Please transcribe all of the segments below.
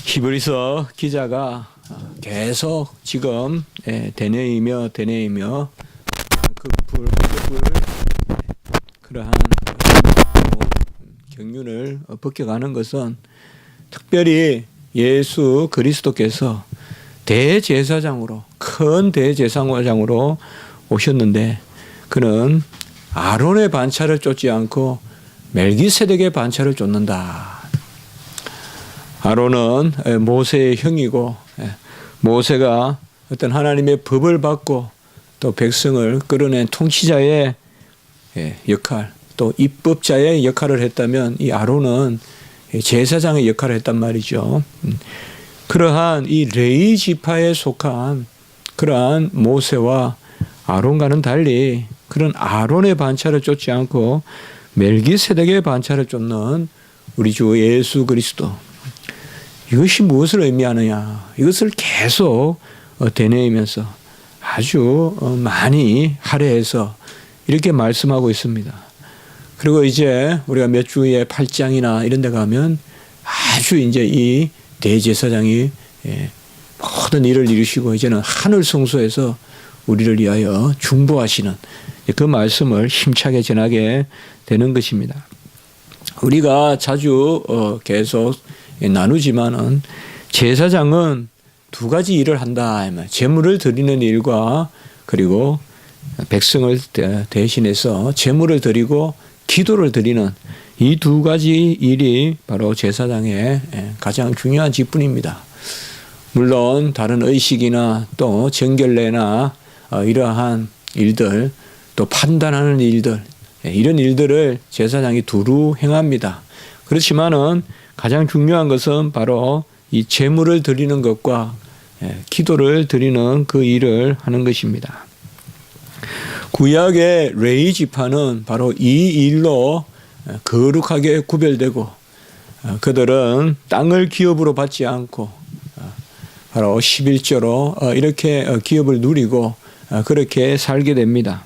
히브리서 기자가 계속 지금 되뇌이며 급을 그러한 경륜을 벗겨가는 것은 특별히 예수 그리스도께서 대제사장으로 큰 대제사장으로 오셨는데 그는 아론의 반차를 쫓지 않고 멜기세덱의 반차를 쫓는다. 아론은 모세의 형이고 모세가 어떤 하나님의 법을 받고 또 백성을 끌어낸 통치자의 역할 또 입법자의 역할을 했다면 이 아론은 제사장의 역할을 했단 말이죠. 그러한 이 레위 지파에 속한 그러한 모세와 아론과는 달리 그런 아론의 반차를 쫓지 않고 멜기세덱의 반차를 쫓는 우리 주 예수 그리스도. 이것이 무엇을 의미하느냐. 이것을 계속 되뇌이면서 아주 많이 할애해서 이렇게 말씀하고 있습니다. 그리고 이제 우리가 몇 주에 8장이나 이런 데 가면 아주 이제 이 대제사장이 모든 일을 이루시고 이제는 하늘 성소에서 우리를 위하여 중보하시는 그 말씀을 힘차게 전하게 되는 것입니다. 우리가 자주 계속 나누지만은 제사장은 두 가지 일을 한다. 제물을 드리는 일과 그리고 백성을 대신해서 제물을 드리고 기도를 드리는 이 두 가지 일이 바로 제사장의 가장 중요한 직분입니다. 물론 다른 의식이나 또 정결례나 이러한 일들 또 판단하는 일들 이런 일들을 제사장이 두루 행합니다. 그렇지만은 가장 중요한 것은 바로 이 제물을 드리는 것과 기도를 드리는 그 일을 하는 것입니다. 구약의 레위 지파는 바로 이 일로 거룩하게 구별되고 그들은 땅을 기업으로 받지 않고 바로 11조로 이렇게 기업을 누리고 그렇게 살게 됩니다.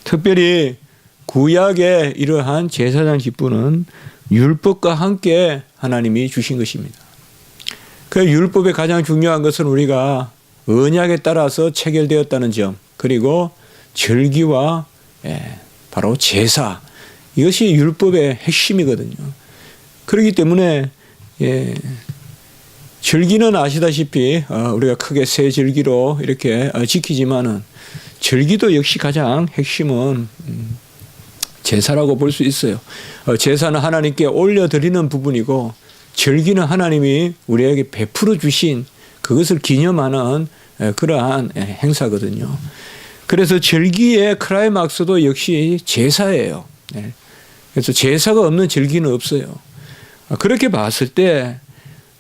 특별히 구약의 이러한 제사장 직분은 율법과 함께 하나님이 주신 것입니다. 그 율법의 가장 중요한 것은 우리가 언약에 따라서 체결되었다는 점 그리고 절기와 바로 제사 이것이 율법의 핵심이거든요. 그렇기 때문에 절기는 아시다시피 우리가 크게 세 절기로 이렇게 지키지만은 절기도 역시 가장 핵심은 제사라고 볼 수 있어요. 제사는 하나님께 올려드리는 부분이고 절기는 하나님이 우리에게 베풀어 주신 그것을 기념하는 그러한 행사거든요. 그래서 절기의 클라이막스도 역시 제사예요. 그래서 제사가 없는 절기는 없어요. 그렇게 봤을 때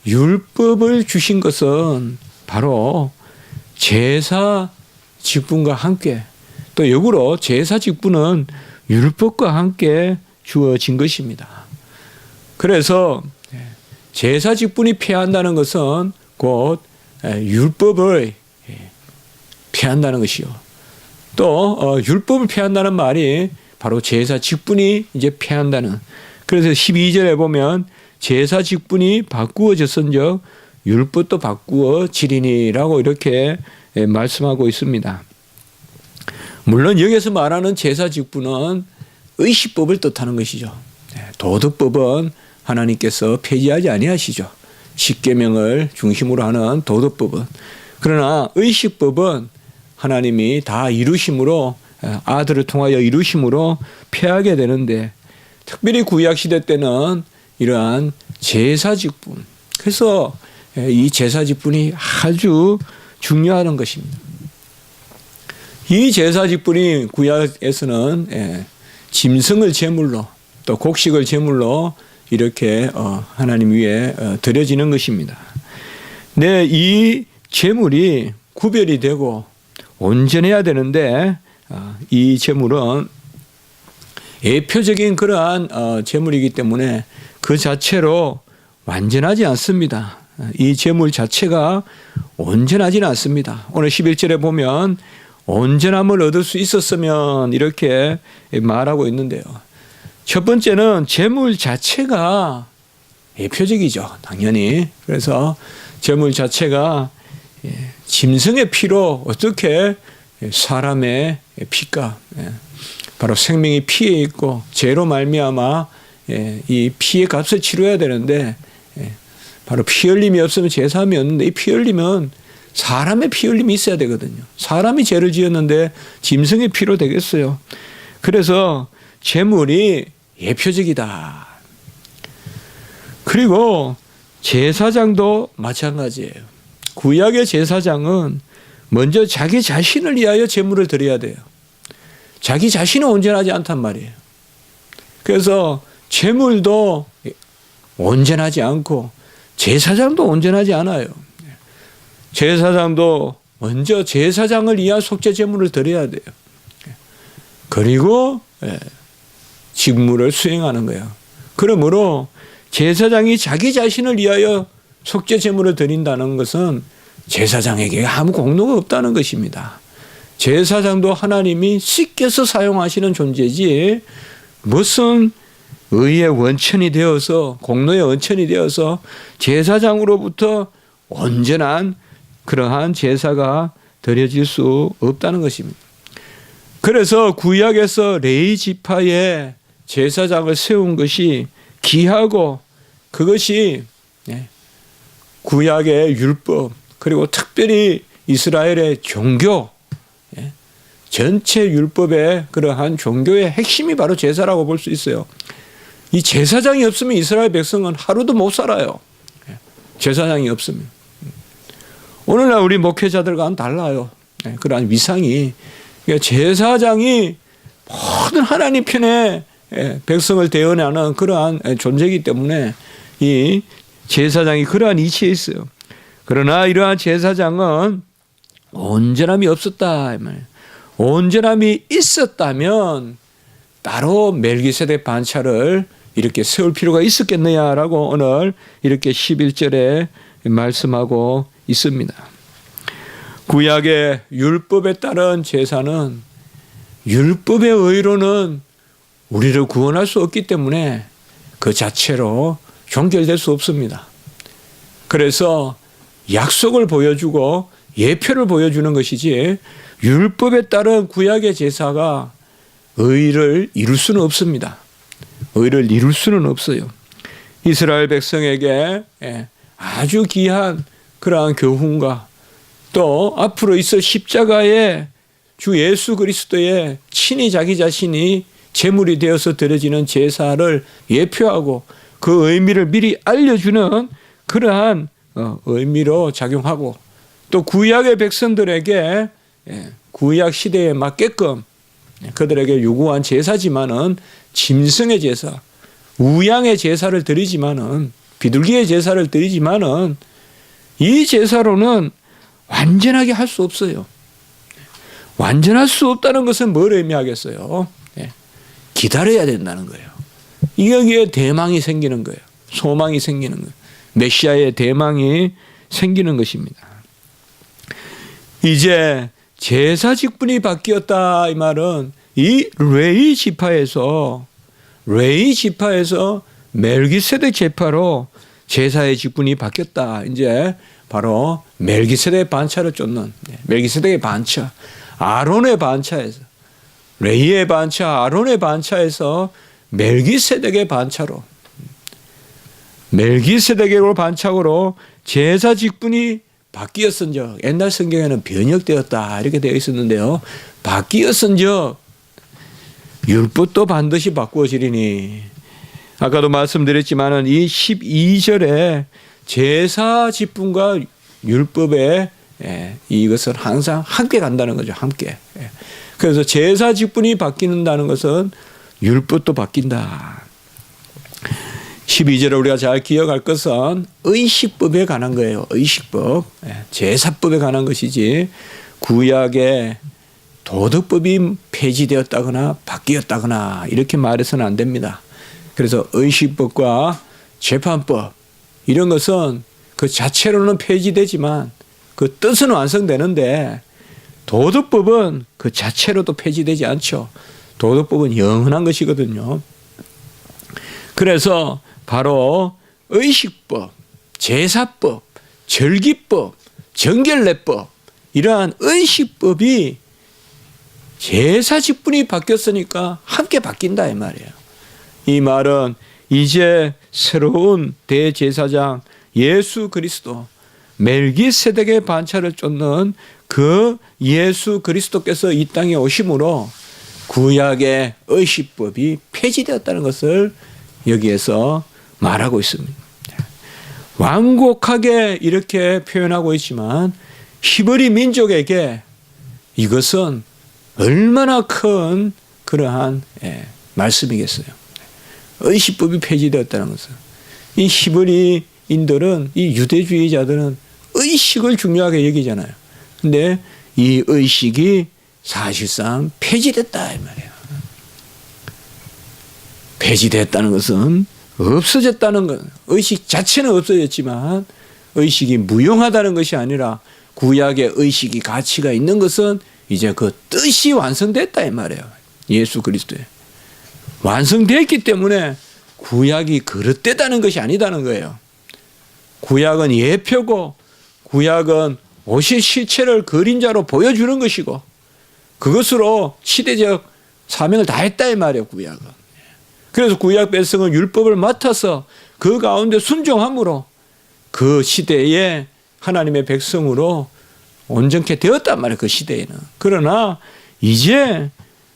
율법을 주신 것은 바로 제사 직분과 함께 또 역으로 제사 직분은 율법과 함께 주어진 것입니다. 그래서 제사 직분이 폐한다는 것은 곧 율법을 폐한다는 것이요. 또 율법을 폐한다는 말이 바로 제사 직분이 이제 폐한다는. 그래서 12절에 보면 제사 직분이 바꾸어졌은즉 율법도 바꾸어지리니라고 이렇게 말씀하고 있습니다. 물론 여기서 말하는 제사 직분은 의식법을 뜻하는 것이죠. 도덕법은 하나님께서 폐지하지 아니하시죠. 십계명을 중심으로 하는 도덕법은. 그러나 의식법은 하나님이 다 이루심으로 아들을 통하여 이루심으로 폐하게 되는데 특별히 구약시대 때는 이러한 제사 직분 그래서 이 제사 직분이 아주 중요한 것입니다. 이 제사 직분이 구약에서는 짐승을 제물로 또 곡식을 제물로 이렇게 하나님 위에 드려지는 것입니다. 네, 이 제물이 구별이 되고 온전해야 되는데 이 제물은 예표적인 그러한 제물이기 때문에 그 자체로 완전하지 않습니다. 이 제물 자체가 온전하지는 않습니다. 오늘 11절에 보면 온전함을 얻을 수 있었으면 이렇게 말하고 있는데요. 첫 번째는 제물 자체가 예표적이죠. 당연히. 그래서 제물 자체가 짐승의 피로 어떻게 사람의 피가 바로 생명이 피에 있고 죄로 말미암아 이 피의 값을 치러야 되는데 바로 피 흘림이 없으면 제사함이 없는데 이 피 흘림은 사람의 피 흘림이 있어야 되거든요. 사람이 죄를 지었는데 짐승의 피로 되겠어요. 그래서 제물이 예표적이다. 그리고 제사장도 마찬가지예요. 구약의 제사장은 먼저 자기 자신을 위하여 제물을 드려야 돼요. 자기 자신은 온전하지 않단 말이에요. 그래서 제물도 온전하지 않고 제사장도 온전하지 않아요. 제사장도 먼저 제사장을 위한 속죄 제물을 드려야 돼요. 그리고 직무를 수행하는 거예요. 그러므로 제사장이 자기 자신을 위하여 속죄 제물을 드린다는 것은 제사장에게 아무 공로가 없다는 것입니다. 제사장도 하나님이 씻겨서 사용하시는 존재지 무슨 의의 원천이 되어서 공로의 원천이 되어서 제사장으로부터 온전한 그러한 제사가 드려질 수 없다는 것입니다. 그래서 구약에서 레위 지파의 제사장을 세운 것이 귀하고 그것이 구약의 율법 그리고 특별히 이스라엘의 종교 전체 율법의 그러한 종교의 핵심이 바로 제사라고 볼 수 있어요. 이 제사장이 없으면 이스라엘 백성은 하루도 못 살아요. 제사장이 없으면. 오늘날 우리 목회자들과는 달라요. 그러한 위상이. 그러니까 제사장이 모든 하나님 편에 백성을 대언하는 그러한 존재이기 때문에 이 제사장이 그러한 이치에 있어요. 그러나 이러한 제사장은 온전함이 없었다. 이 말이에요. 온전함이 있었다면 따로 멜기세덱 반차를 이렇게 세울 필요가 있었겠느냐라고 오늘 이렇게 11절에 말씀하고 있습니다. 구약의 율법에 따른 제사는 율법의 의로는 우리를 구원할 수 없기 때문에 그 자체로 종결될 수 없습니다. 그래서 약속을 보여주고 예표를 보여주는 것이지 율법에 따른 구약의 제사가 의를 이룰 수는 없습니다. 의를 이룰 수는 없어요. 이스라엘 백성에게 아주 귀한 그러한 교훈과 또 앞으로 있을 십자가의 주 예수 그리스도의 친히 자기 자신이 제물이 되어서 드려지는 제사를 예표하고 그 의미를 미리 알려주는 그러한 의미로 작용하고 또 구약의 백성들에게 구약 시대에 맞게끔 그들에게 요구한 제사지만은 짐승의 제사, 우양의 제사를 드리지만은 비둘기의 제사를 드리지만은 이 제사로는 완전하게 할 수 없어요. 완전할 수 없다는 것은 뭘 의미하겠어요? 기다려야 된다는 거예요. 여기에 대망이 생기는 거예요. 소망이 생기는 거예요. 메시아의 대망이 생기는 것입니다. 이제 제사 직분이 바뀌었다 이 말은 이 레위 지파에서 멜기세덱 제파로 제사의 직분이 바뀌었다. 이제 바로 멜기세덱 반차를 쫓는 멜기세덱의 반차, 아론의 반차에서 레위의 반차, 아론의 반차에서 멜기세덱의 반차로 멜기세덱의 반차로 제사 직분이 바뀌었은즉 옛날 성경에는 변혁되었다 이렇게 되어 있었는데요. 바뀌었은즉 율법도 반드시 바꾸어지리니 아까도 말씀드렸지만은 이 12절에 제사 직분과 율법의 이것은 항상 함께 간다는 거죠. 함께. 그래서 제사 직분이 바뀌는다는 것은 율법도 바뀐다. 12절에 우리가 잘 기억할 것은 의식법에 관한 거예요. 의식법. 제사법에 관한 것이지 구약의 도덕법이 폐지되었다거나 바뀌었다거나 이렇게 말해서는 안 됩니다. 그래서 의식법과 재판법 이런 것은 그 자체로는 폐지되지만 그 뜻은 완성되는데 도덕법은 그 자체로도 폐지되지 않죠. 도덕법은 영원한 것이거든요. 그래서 바로 의식법, 제사법, 절기법, 정결례법, 이러한 의식법이 제사 직분이 바뀌었으니까 함께 바뀐다 이 말이에요. 이 말은 이제 새로운 대제사장 예수 그리스도, 멜기세덱의 반차를 쫓는 그 예수 그리스도께서 이 땅에 오심으로 구약의 의식법이 폐지되었다는 것을 여기에서 말하고 있습니다. 완곡하게 이렇게 표현하고 있지만 히브리 민족에게 이것은 얼마나 큰 그러한 말씀이겠어요. 의식법이 폐지되었다는 것은 이 히브리인들은, 이 유대주의자들은 의식을 중요하게 여기잖아요. 근데 이 의식이 사실상 폐지됐다 이 말이에요. 폐지됐다는 것은 없어졌다는 것, 의식 자체는 없어졌지만 의식이 무용하다는 것이 아니라 구약의 의식이 가치가 있는 것은 이제 그 뜻이 완성됐다 이 말이에요. 예수 그리스도에 완성됐기 때문에 구약이 그릇되다는 것이 아니다는 거예요. 구약은 예표고 구약은 오실 실체를 그림자로 보여주는 것이고 그것으로 시대적 사명을 다했다 이 말이에요. 구약은. 그래서 구약 백성은 율법을 맡아서 그 가운데 순종함으로 그 시대에 하나님의 백성으로 온전케 되었단 말이에요. 그 시대에는. 그러나 이제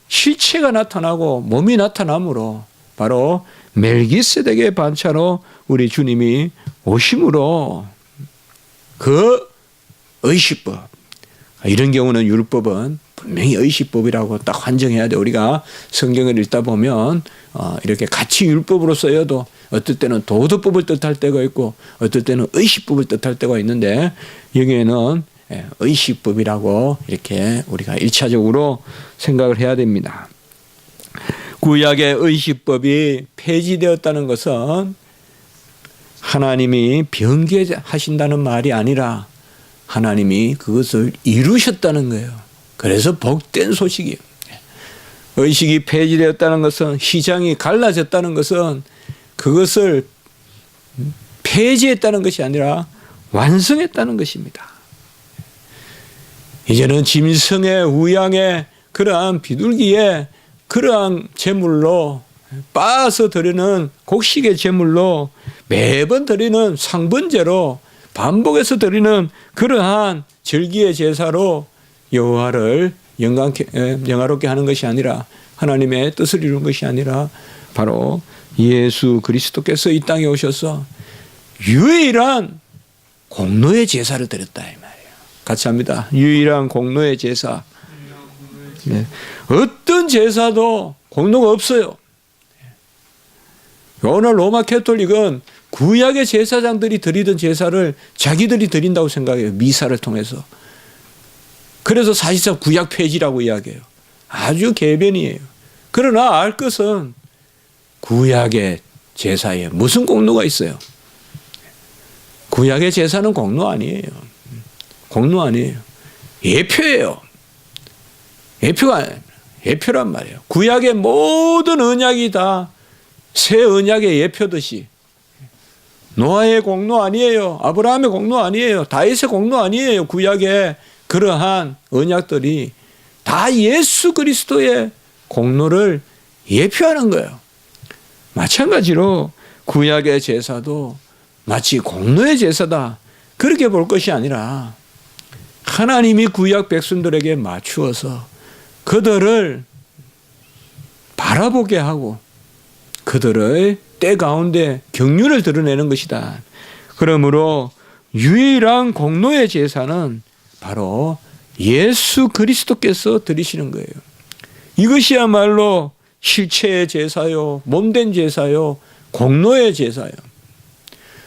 실체가 나타나고 몸이 나타남으로 바로 멜기세덱의 반차로 우리 주님이 오심으로 그 의식법, 이런 경우는 율법은 분명히 의식법이라고 딱 한정해야 돼. 우리가 성경을 읽다 보면 이렇게 같이 율법으로 쓰여도 어떨 때는 도덕법을 뜻할 때가 있고 어떨 때는 의식법을 뜻할 때가 있는데 여기에는 의식법이라고 이렇게 우리가 1차적으로 생각을 해야 됩니다. 구약의 의식법이 폐지되었다는 것은 하나님이 변개하신다는 말이 아니라 하나님이 그것을 이루셨다는 거예요. 그래서 복된 소식이에요. 의식이 폐지되었다는 것은, 휘장이 갈라졌다는 것은 그것을 폐지했다는 것이 아니라 완성했다는 것입니다. 이제는 짐승의 우양의 그러한 비둘기의 그러한 제물로 빻아서 드리는 곡식의 제물로 매번 드리는 상번제로 반복해서 드리는 그러한 절기의 제사로 여호와를 영화롭게 하는 것이 아니라 하나님의 뜻을 이루는 것이 아니라 바로 예수 그리스도께서 이 땅에 오셔서 유일한 공로의 제사를 드렸다 이 말이에요. 같이 합니다. 유일한 공로의 제사. 네. 어떤 제사도 공로가 없어요. 오늘 로마 캐톨릭은 구약의 제사장들이 드리던 제사를 자기들이 드린다고 생각해요. 미사를 통해서. 그래서 사실상 구약 폐지라고 이야기해요. 아주 개변이에요. 그러나 알 것은 구약의 제사에 무슨 공로가 있어요? 구약의 제사는 공로 아니에요. 공로 아니에요. 예표예요. 예표란 말이에요. 구약의 모든 언약이 다 새 언약의 예표듯이 노아의 공로 아니에요. 아브라함의 공로 아니에요. 다윗의 공로 아니에요. 구약의 그러한 언약들이 다 예수 그리스도의 공로를 예표하는 거예요. 마찬가지로 구약의 제사도 마치 공로의 제사다 그렇게 볼 것이 아니라 하나님이 구약 백성들에게 맞추어서 그들을 바라보게 하고 그들의 때 가운데 경륜을 드러내는 것이다. 그러므로 유일한 공로의 제사는 바로 예수 그리스도께서 드리시는 거예요. 이것이야말로 실체의 제사요, 몸된 제사요, 공로의 제사요.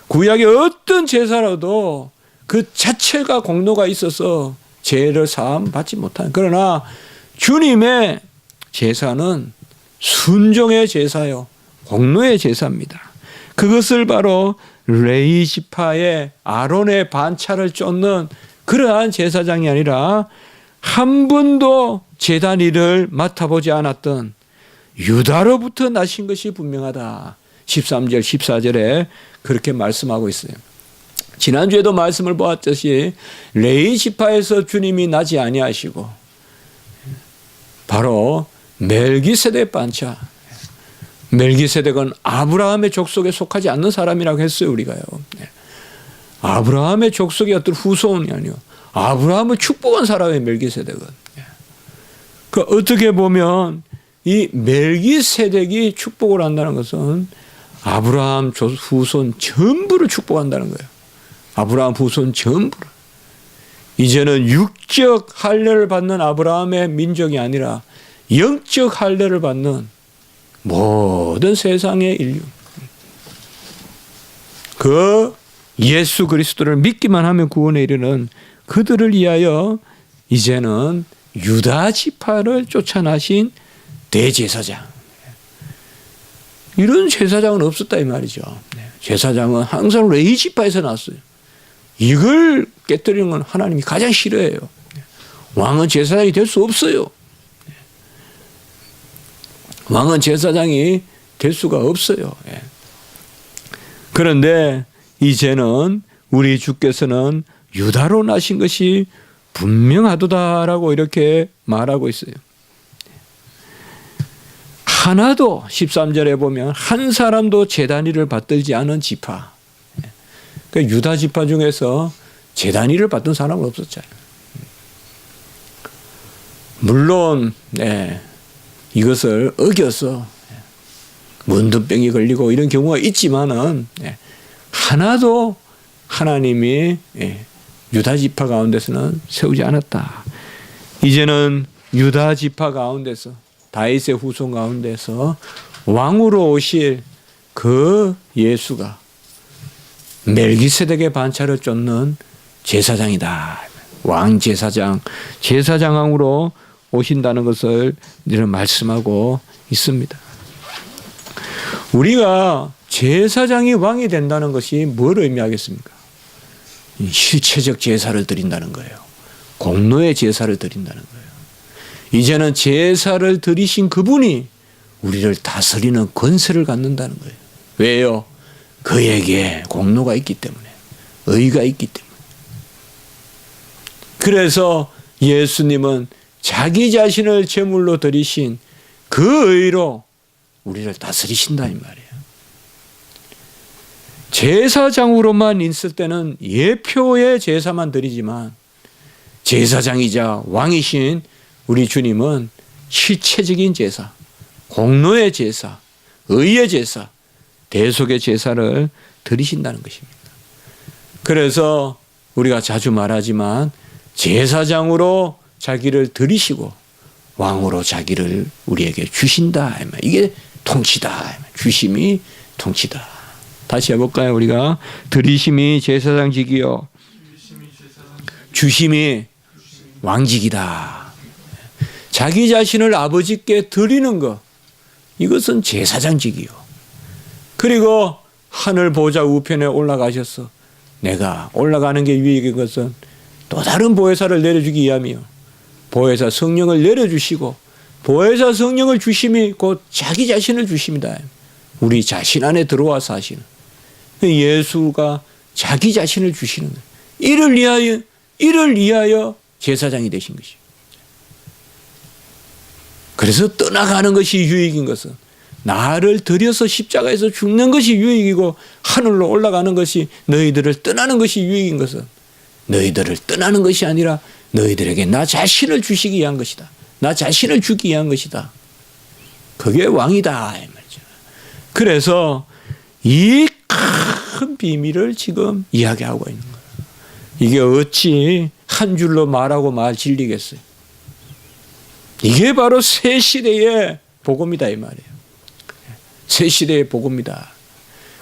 구약의 어떤 제사라도 그 자체가 공로가 있어서 죄를 사함 받지 못한. 그러나 주님의 제사는 순종의 제사요, 공로의 제사입니다. 그것을 바로 레위 지파의 아론의 반차를 쫓는 그러한 제사장이 아니라 한 번도 제단 일을 맡아보지 않았던 유다로부터 나신 것이 분명하다. 13절 14절에 그렇게 말씀하고 있어요. 지난주에도 말씀을 보았듯이 레위 지파에서 주님이 나지 아니하시고 바로 멜기세덱 반차. 멜기세덱은 아브라함의 족속에 속하지 않는 사람이라고 했어요. 우리가요. 아브라함의 족속의 어떤 후손이 아니요. 아브라함을 축복한 사람의 멜기세덱은. 그 어떻게 보면 이 멜기세덱이 축복을 한다는 것은 아브라함 후손 전부를 축복한다는 거예요. 아브라함 후손 전부를. 이제는 육적 할례를 받는 아브라함의 민족이 아니라 영적 할례를 받는 모든 세상의 인류. 그 예수 그리스도를 믿기만 하면 구원에 이르는 그들을 위하여 이제는 유다 지파를 쫓아나신 대제사장. 이런 제사장은 없었다 이 말이죠. 제사장은 항상 레위 지파에서 났어요. 이걸 깨뜨리는 건 하나님이 가장 싫어해요. 왕은 제사장이 될 수 없어요. 왕은 제사장이 될 수가 없어요. 그런데 이제는 우리 주께서는 유다로 나신 것이 분명하도다라고 이렇게 말하고 있어요. 하나도 13절에 보면 한 사람도 제단위를 받들지 않은 지파. 그러니까 유다 지파 중에서 제단위를 받던 사람은 없었잖아요. 물론 이것을 어겨서 문둥병이 걸리고 이런 경우가 있지만은 하나도 하나님이 유다 지파 가운데서는 세우지 않았다. 이제는 유다 지파 가운데서 다윗의 후손 가운데서 왕으로 오실 그 예수가 멜기세덱의 반차를 쫓는 제사장이다. 왕 제사장, 제사장왕으로 오신다는 것을 이런 말씀하고 있습니다. 우리가 제사장이 왕이 된다는 것이 뭘 의미하겠습니까? 실체적 제사를 드린다는 거예요. 공로의 제사를 드린다는 거예요. 이제는 제사를 드리신 그분이 우리를 다스리는 권세를 갖는다는 거예요. 왜요? 그에게 공로가 있기 때문에, 의가 있기 때문에. 그래서 예수님은 자기 자신을 제물로 드리신 그 의로 우리를 다스리신다 이 말이에요. 제사장으로만 있을 때는 예표의 제사만 드리지만 제사장이자 왕이신 우리 주님은 실체적인 제사, 공로의 제사, 의의 제사, 대속의 제사를 드리신다는 것입니다. 그래서 우리가 자주 말하지만 제사장으로 자기를 드리시고 왕으로 자기를 우리에게 주신다. 이게 통치다. 주심이 통치다. 다시 해볼까요? 우리가 드리심이 제사장직이요 주심이 왕직이다. 자기 자신을 아버지께 드리는 것, 이것은 제사장직이요. 그리고 하늘 보좌 우편에 올라가셔서 내가 올라가는 게 유익인 것은 또 다른 보혜사를 내려주기 위함이요. 보혜사 성령을 내려주시고 보혜사 성령을 주심이 곧 자기 자신을 주십니다. 우리 자신 안에 들어와서 하시는 예수가 자기 자신을 주시는 거예요. 이를 위하여 제사장이 되신 것이죠. 그래서 떠나가는 것이 유익인 것은 나를 들여서 십자가에서 죽는 것이 유익이고 하늘로 올라가는 것이 너희들을 떠나는 것이 유익인 것은 너희들을 떠나는 것이 아니라 너희들에게 나 자신을 주시기 위한 것이다. 나 자신을 주기 위한 것이다. 그게 왕이다. 이 말이죠. 그래서 이 큰 비밀을 지금 이야기하고 있는 거예요. 이게 어찌 한 줄로 말하고 말 질리겠어요. 이게 바로 새 시대의 복음이다 이 말이에요. 새 시대의 복음이다.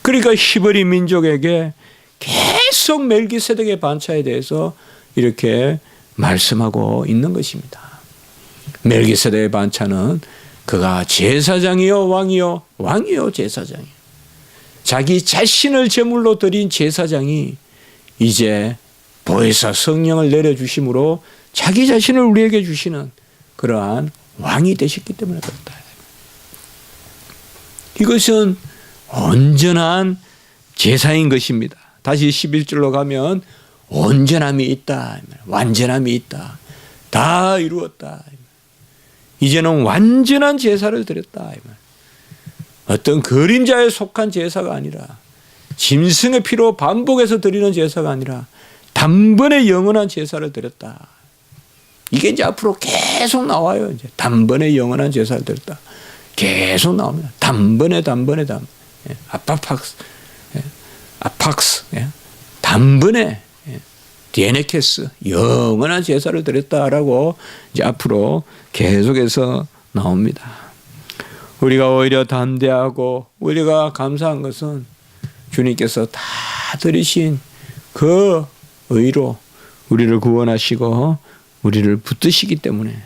그러니까 히브리 민족에게 계속 멜기세덱의 반차에 대해서 이렇게 말씀하고 있는 것입니다. 멜기세덱의 반차는 그가 제사장이요 왕이요 왕이요 제사장이요. 자기 자신을 제물로 드린 제사장이 이제 보혜사 성령을 내려주심으로 자기 자신을 우리에게 주시는 그러한 왕이 되셨기 때문에 그렇다. 이것은 온전한 제사인 것입니다. 다시 11절로 가면 온전함이 있다, 완전함이 있다, 다 이루었다, 이제는 완전한 제사를 드렸다. 어떤 그림자에 속한 제사가 아니라, 짐승의 피로 반복해서 드리는 제사가 아니라 단번에 영원한 제사를 드렸다. 이게 이제 앞으로 계속 나와요. 이제 단번에 영원한 제사를 드렸다. 계속 나옵니다. 단번에. 아팍스. 단번에. 디에네케스. 영원한 제사를 드렸다라고 이제 앞으로 계속해서 나옵니다. 우리가 오히려 담대하고 우리가 감사한 것은 주님께서 다 드리신 그 의로 우리를 구원하시고 우리를 붙드시기 때문에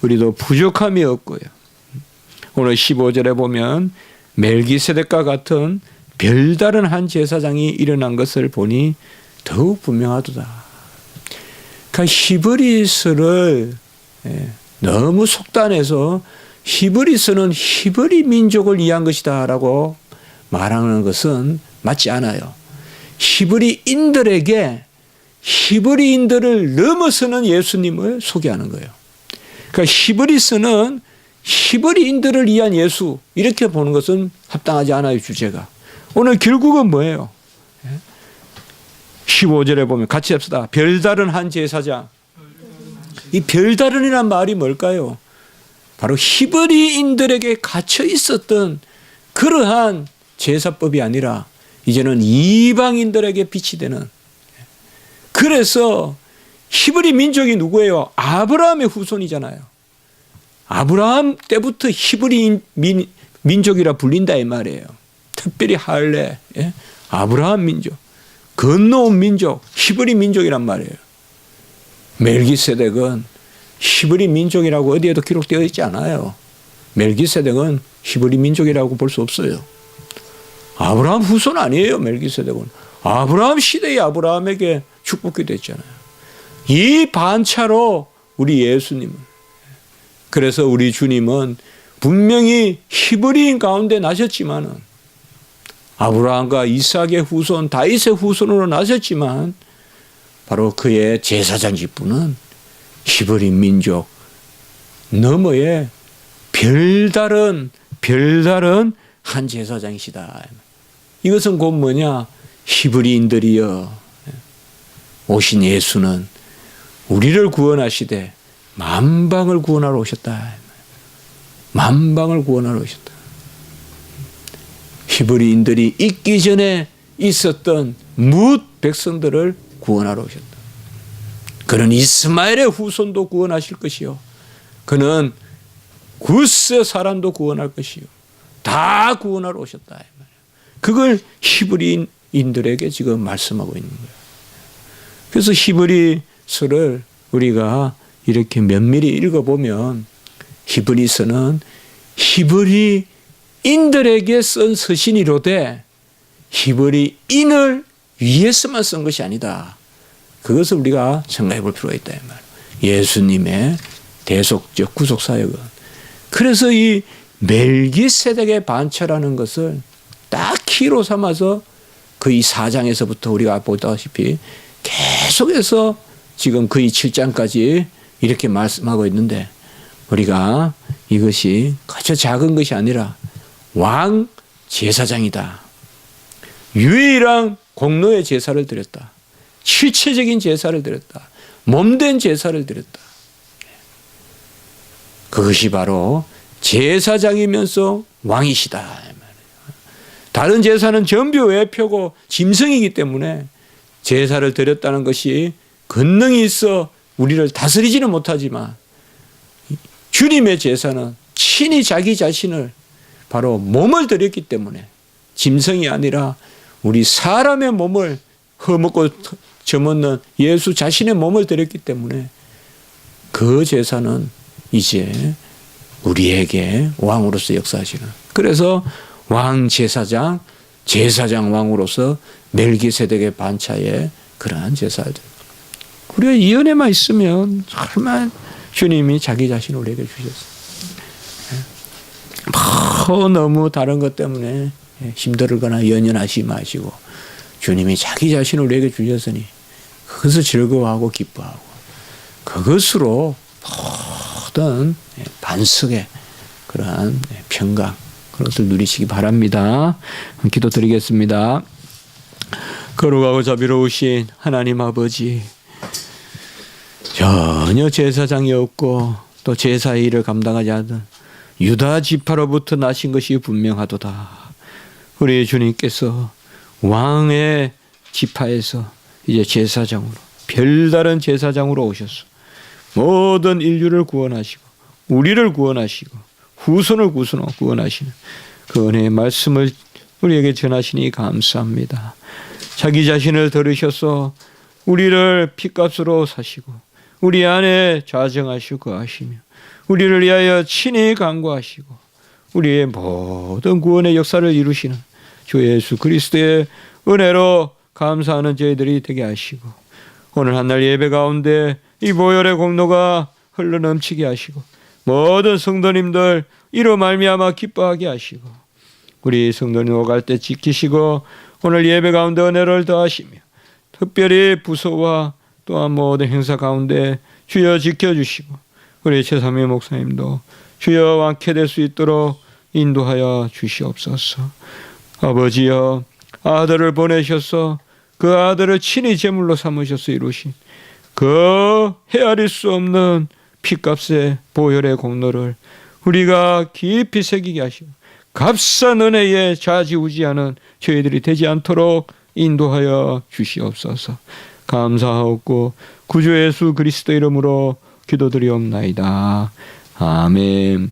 우리도 부족함이 없고요. 오늘 15절에 보면 멜기세덱과 같은 별다른 한 제사장이 일어난 것을 보니 더욱 분명하도다. 그러니까 히브리서를 너무 속단해서 히브리서는 히브리 민족을 위한 것이다 라고 말하는 것은 맞지 않아요. 히브리인들에게 히브리인들을 넘어서는 예수님을 소개하는 거예요. 그러니까 히브리서는 히브리인들을 위한 예수 이렇게 보는 것은 합당하지 않아요. 주제가. 오늘 결국은 뭐예요? 15절에 보면 같이 합시다. 별다른 한 제사장. 이 별다른이란 말이 뭘까요? 바로 히브리인들에게 갇혀 있었던 그러한 제사법이 아니라 이제는 이방인들에게 빛이 되는. 그래서 히브리 민족이 누구예요? 아브라함의 후손이잖아요. 아브라함 때부터 히브리 민족이라 불린다 이 말이에요. 특별히 할례, 아브라함 민족, 건너온 민족, 히브리 민족이란 말이에요. 멜기세덱은 히브리 민족이라고 어디에도 기록되어 있지 않아요. 멜기세덱은 히브리 민족이라고 볼 수 없어요. 아브라함 후손 아니에요. 멜기세덱은 아브라함 시대의 아브라함에게 축복이 됐잖아요. 이 반차로 우리 예수님은, 그래서 우리 주님은 분명히 히브리인 가운데 나셨지만은 아브라함과 이삭의 후손 다윗의 후손으로 나셨지만 바로 그의 제사장 직분은 히브리 민족 너머의 별다른 한 제사장이시다. 이것은 곧 뭐냐? 히브리인들이여 오신 예수는 우리를 구원하시되 만방을 구원하러 오셨다. 만방을 구원하러 오셨다. 히브리인들이 있기 전에 있었던 뭇 백성들을 구원하러 오셨다. 그는 이스마엘의 후손도 구원하실 것이요. 그는 구스의 사람도 구원할 것이요. 다 구원하러 오셨다. 그걸 히브리인들에게 지금 말씀하고 있는 거예요. 그래서 히브리서를 우리가 이렇게 면밀히 읽어보면 히브리서는 히브리인들에게 쓴 서신이로되 히브리인을 위해서만 쓴 것이 아니다. 그것을 우리가 생각해 볼 필요가 있다. 예수님의 대속적 구속사역은. 그래서 이 멜기세덱의 반차라는 것을 딱 키로 삼아서 거의 4장에서부터 우리가 보다시피 계속해서 지금 거의 7장까지 이렇게 말씀하고 있는데 우리가 이것이 아주 작은 것이 아니라 왕 제사장이다. 유일한 공로의 제사를 드렸다. 실체적인 제사를 드렸다. 몸된 제사를 드렸다. 그것이 바로 제사장이면서 왕이시다. 다른 제사는 전부 외표고 짐승이기 때문에 제사를 드렸다는 것이 권능이 있어 우리를 다스리지는 못하지만 주님의 제사는 친히 자기 자신을 바로 몸을 드렸기 때문에 짐승이 아니라 우리 사람의 몸을 허먹고 저먹는 예수 자신의 몸을 드렸기 때문에 그 제사는 이제 우리에게 왕으로서 역사하시는. 그래서 왕 제사장, 제사장 왕으로서 멜기세덱의 반차에 그러한 제사를 우리가 이 은혜만 있으면 정말 주님이 자기 자신을 우리에게 주셨어요. 너무 다른 것 때문에 힘들거나 연연하지 마시고 주님이 자기 자신을 우리에게 주셨으니 그것을 즐거워하고 기뻐하고 그것으로 모든 반석의 그러한 평강 그것을 누리시기 바랍니다. 기도드리겠습니다. 거룩하고 자비로우신 하나님 아버지, 전혀 제사장이 없고 또 제사의 일을 감당하지 않는 유다 지파로부터 나신 것이 분명하도다. 우리 주님께서 왕의 지파에서 이제 제사장으로, 별다른 제사장으로 오셔서 모든 인류를 구원하시고 우리를 구원하시고 후손을 구원하시는 그 은혜의 말씀을 우리에게 전하시니 감사합니다. 자기 자신을 들으셔서 우리를 핏값으로 사시고 우리 안에 자정하시고 거하시며 우리를 위하여 친히 간구하시고 우리의 모든 구원의 역사를 이루시는 주 예수 그리스도의 은혜로 감사하는 저희들이 되게 하시고 오늘 한날 예배 가운데 이 보혈의 공로가 흘러넘치게 하시고 모든 성도님들 이로 말미암아 기뻐하게 하시고 우리 성도님 오갈 때 지키시고 오늘 예배 가운데 은혜를 더하시며 특별히 부서와 또한 모든 행사 가운데 주여 지켜주시고 우리 최삼위 목사님도 주여 완쾌될 수 있도록 인도하여 주시옵소서. 아버지여, 아들을 보내셔서 그 아들을 친히 제물로 삼으셔서 이루신 그 헤아릴 수 없는 피값의 보혈의 공로를 우리가 깊이 새기게 하시고 값싼 은혜에 좌지우지하는 저희들이 되지 않도록 인도하여 주시옵소서. 감사하옵고 구주 예수 그리스도 이름으로 기도드리옵나이다. 아멘.